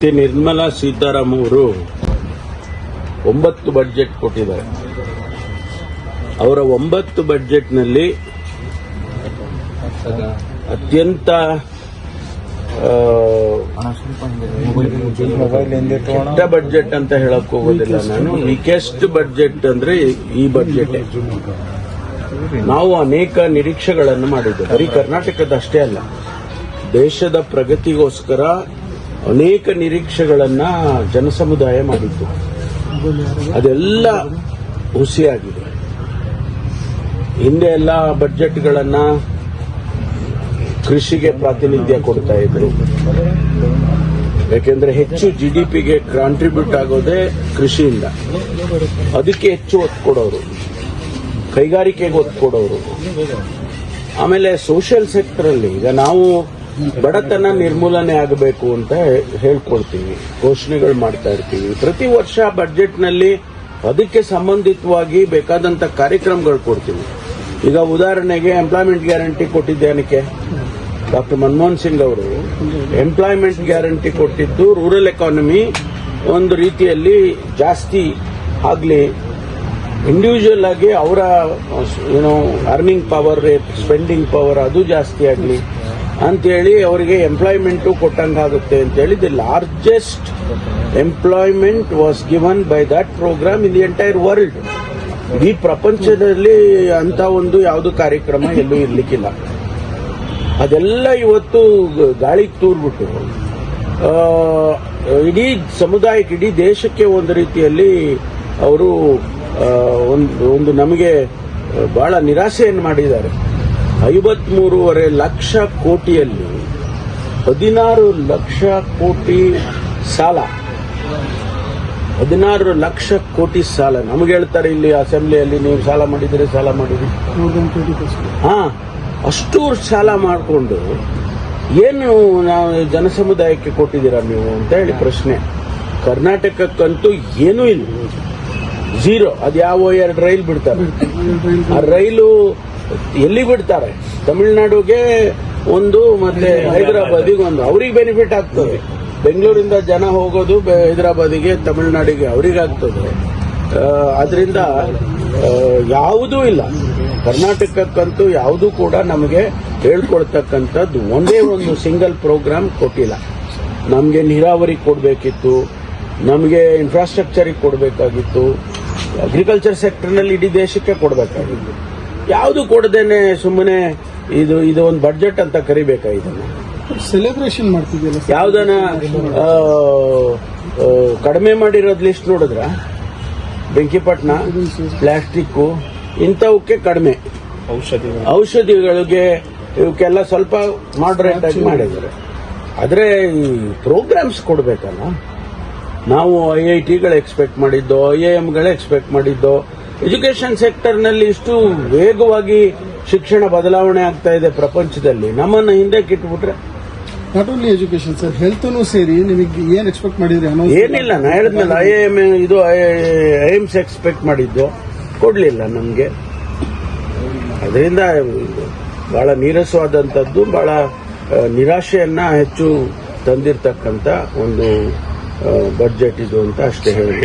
ನಿರ್ಮಲಾ ಸೀತಾರಾಮ್ ಅವರು 9 ಬಜೆಟ್ ಕೊಟ್ಟಿದ್ದಾರೆ. ಅವರ 9 ಬಜೆಟ್ನಲ್ಲಿ ಅತ್ಯಂತ ಕೆಟ್ಟ ಬಜೆಟ್ ಅಂತ ಹೇಳಕ್ ಹೋಗೋದಿಲ್ಲ ನಾನು. ವೀಕೆಸ್ಟ್ ಬಜೆಟ್ ಅಂದ್ರೆ ಈ ಬಜೆಟ್. ನಾವು ಅನೇಕ ನಿರೀಕ್ಷೆಗಳನ್ನು ಮಾಡಿದ್ದೇವೆ, ಬರೀ ಕರ್ನಾಟಕದಷ್ಟೇ ಅಲ್ಲ, ದೇಶದ ಪ್ರಗತಿಗೋಸ್ಕರ ಅನೇಕ ನಿರೀಕ್ಷೆಗಳನ್ನ ಜನಸಮುದಾಯ ಮಾಡಿದ್ದು. ಅದೆಲ್ಲ ಹುಸಿಯಾಗಿದೆ. ಹಿಂದೆ ಎಲ್ಲ ಬಜೆಟ್ಗಳನ್ನ ಕೃಷಿಗೆ ಪ್ರಾತಿನಿಧ್ಯ ಕೊಡ್ತಾ ಇದ್ರು, ಯಾಕೆಂದ್ರೆ ಹೆಚ್ಚು ಜಿಡಿಪಿಗೆ ಕಾಂಟ್ರಿಬ್ಯೂಟ್ ಆಗೋದೇ ಕೃಷಿಯಿಂದ. ಅದಕ್ಕೆ ಹೆಚ್ಚು ಒತ್ತು ಕೊಡೋರು, ಕೈಗಾರಿಕೆಗೆ ಒತ್ತು ಕೊಡೋರು. ಆಮೇಲೆ ಸೋಷಿಯಲ್ ಸೆಕ್ಟರ್ ಅಲ್ಲಿ ಈಗ ನಾವು ಬಡತನ ನಿರ್ಮೂಲನೆ ಆಗಬೇಕು ಅಂತ ಹೇಳ್ಕೊಳ್ತೀವಿ, ಘೋಷಣೆಗಳು ಮಾಡ್ತಾ ಇರ್ತೀವಿ. ಪ್ರತಿ ವರ್ಷ ಬಜೆಟ್ನಲ್ಲಿ ಅದಕ್ಕೆ ಸಂಬಂಧಿತವಾಗಿ ಬೇಕಾದಂತ ಕಾರ್ಯಕ್ರಮಗಳು ಕೊಡ್ತೀವಿ. ಈಗ ಉದಾಹರಣೆಗೆ ಎಂಪ್ಲಾಯ್ಮೆಂಟ್ ಗ್ಯಾರಂಟಿ ಕೊಟ್ಟಿದ್ದೇನಕ್ಕೆ? ಡಾಕ್ಟರ್ ಮನಮೋಹನ್ ಸಿಂಗ್ ಅವರು ಎಂಪ್ಲಾಯ್ಮೆಂಟ್ ಗ್ಯಾರಂಟಿ ಕೊಟ್ಟಿದ್ದು ರೂರಲ್ ಎಕಾನಮಿ ಒಂದು ರೀತಿಯಲ್ಲಿ ಜಾಸ್ತಿ ಆಗಲಿ, ಇಂಡಿವಿಜುವಲ್ ಆಗಿ ಅವರ ಅರ್ನಿಂಗ್ ಪವರ್, ಸ್ಪೆಂಡಿಂಗ್ ಪವರ್ ಅದು ಜಾಸ್ತಿ ಆಗಲಿ ಅಂತೇಳಿ ಅವರಿಗೆ ಎಂಪ್ಲಾಯ್ಮೆಂಟು ಕೊಟ್ಟಂಗಾಗುತ್ತೆ ಅಂತೇಳಿ the largest employment was given by that program in the entire world. ಈ ಪ್ರಪಂಚದಲ್ಲಿ ಅಂತ ಒಂದು ಯಾವುದು ಕಾರ್ಯಕ್ರಮ ಎಲ್ಲೂ ಇರ್ಲಿಕ್ಕಿಲ್ಲ. ಅದೆಲ್ಲ ಇವತ್ತು ಗಾಳಿಗೆ ತೂರ್ಬಿಟ್ಟು ಇಡೀ ಸಮುದಾಯಕ್ಕೆ, ಇಡೀ ದೇಶಕ್ಕೆ ಒಂದು ರೀತಿಯಲ್ಲಿ ಅವರು ಒಂದು ನಮಗೆ ಬಹಳ ನಿರಾಸೆಯನ್ನು ಮಾಡಿದ್ದಾರೆ. 53.5 ಲಕ್ಷ ಕೋಟಿಯಲ್ಲಿ 16 ಲಕ್ಷ ಕೋಟಿ ಸಾಲ, 16 ಲಕ್ಷ ಕೋಟಿ ಸಾಲ. ನಮಗೆ ಹೇಳ್ತಾರೆ ಇಲ್ಲಿ ಅಸೆಂಬ್ಲಿಯಲ್ಲಿ, ನೀವು ಸಾಲ ಮಾಡಿದ್ರೆ ಸಾಲ ಮಾಡಿದ್ರಿ. ಅಷ್ಟು ಸಾಲ ಮಾಡಿಕೊಂಡು ಏನು ನಾವು ಜನಸಮುದಾಯಕ್ಕೆ ಕೊಟ್ಟಿದ್ದೀರಾ ನೀವು ಅಂತ ಹೇಳಿ ಪ್ರಶ್ನೆ. ಕರ್ನಾಟಕಕ್ಕಂತೂ ಏನೂ ಇಲ್ಲ, ಝೀರೋ. ಅದ್ಯಾವ 2 ರೈಲ್ ಬಿಡ್ತಾರೆ. ಆ ರೈಲು ಎಲ್ಲಿ ಬಿಡ್ತಾರೆ? ತಮಿಳುನಾಡುಗೆ ಒಂದು, ಮತ್ತೆ ಹೈದರಾಬಾದಿಗೆ ಒಂದು. ಅವ್ರಿಗೆ ಬೆನಿಫಿಟ್ ಆಗ್ತದೆ. ಬೆಂಗಳೂರಿಂದ ಜನ ಹೋಗೋದು ಹೈದರಾಬಾದಿಗೆ, ತಮಿಳುನಾಡಿಗೆ ಅವ್ರಿಗಾಗ್ತದೆ. ಅದರಿಂದ ಯಾವುದೂ ಇಲ್ಲ. ಕರ್ನಾಟಕಕ್ಕಂತೂ ಯಾವುದೂ ಕೂಡ ನಮಗೆ ಹೇಳ್ಕೊಳ್ತಕ್ಕಂಥದ್ದು ಒಂದೇ ಒಂದು ಸಿಂಗಲ್ ಪ್ರೋಗ್ರಾಮ್ ಕೊಟ್ಟಿಲ್ಲ. ನಮಗೆ ನೀರಾವರಿ ಕೊಡಬೇಕಿತ್ತು, ನಮಗೆ ಇನ್ಫ್ರಾಸ್ಟ್ರಕ್ಚರಿಗೆ ಕೊಡಬೇಕಾಗಿತ್ತು, ಅಗ್ರಿಕಲ್ಚರ್ ಸೆಕ್ಟರ್ನಲ್ಲಿ ಇಡೀ ದೇಶಕ್ಕೆ ಕೊಡಬೇಕಾಗಿತ್ತು. ಯಾವುದು ಕೊಡದೇನೆ ಸುಮ್ಮನೆ ಇದು ಒಂದು ಬಜೆಟ್ ಅಂತ ಕರಿಬೇಕಾ? ಇದನ್ನ ಸೆಲೆಬ್ರೇಷನ್ ಮಾಡ್ತಿದ್ಯಲ್ಲ, ಯಾವ್ದನ ಕಡಿಮೆ ಮಾಡಿರೋದ್ ಲಿಸ್ಟ್ ನೋಡಿದ್ರ? ಬೆಂಕಿಪಟ್ಟಣ, ಪ್ಲಾಸ್ಟಿಕ್, ಇಂಥವಕ್ಕೆ ಕಡಿಮೆ. ಔಷಧಿಗಳಿಗೆ ಇವಕ್ಕೆಲ್ಲ ಸ್ವಲ್ಪ ಮಾಡರೇಟ್ ಆಗಿ ಮಾಡಿದ್ದಾರೆ. ಆದ್ರೆ ಈ ಪ್ರೋಗ್ರಾಮ್ಸ್ ಕೊಡಬೇಕಲ್ಲ. ನಾವು IITಗಳು ಎಕ್ಸ್ಪೆಕ್ಟ್ ಮಾಡಿದ್ದೋ, IIMಗಳು ಎಕ್ಸ್ಪೆಕ್ಟ್ ಮಾಡಿದ್ದೋ. ಎಜುಕೇಶನ್ ಸೆಕ್ಟರ್ನಲ್ಲಿ ಇಷ್ಟು ವೇಗವಾಗಿ ಶಿಕ್ಷಣ ಬದಲಾವಣೆ ಆಗ್ತಾ ಇದೆ ಪ್ರಪಂಚದಲ್ಲಿ, ನಮ್ಮನ್ನ ಹಿಂದೆ ಕಿಟ್ಬಿಟ್ರೆ. ನಾಟ್ ಓನ್ಲಿ ಎಜುಕೇಶನ್ ಸರ್, ಹೆಲ್ತ್ನು ಸೇರಿ ನಿಮಗೆ ಏನ್ ಎಕ್ಸ್ಪೆಕ್ಟ್ ಮಾಡಿದ್ರಿ? ಏನಿಲ್ಲ, ನಾ ಹೇಳಿದ್ಮೇಲೆ IIMs ಎಕ್ಸ್ಪೆಕ್ಟ್ ಮಾಡಿದ್ದು ಕೊಡ್ಲಿಲ್ಲ ನಮ್ಗೆ. ಅದರಿಂದ ಬಹಳ ನೀರಸವಾದಂಥದ್ದು, ಬಹಳ ನಿರಾಶೆಯನ್ನ ಹೆಚ್ಚು ತಂದಿರತಕ್ಕಂತ ಒಂದು ಬಜೆಟ್ ಇದು ಅಂತ ಅಷ್ಟೇ ಹೇಳಿ.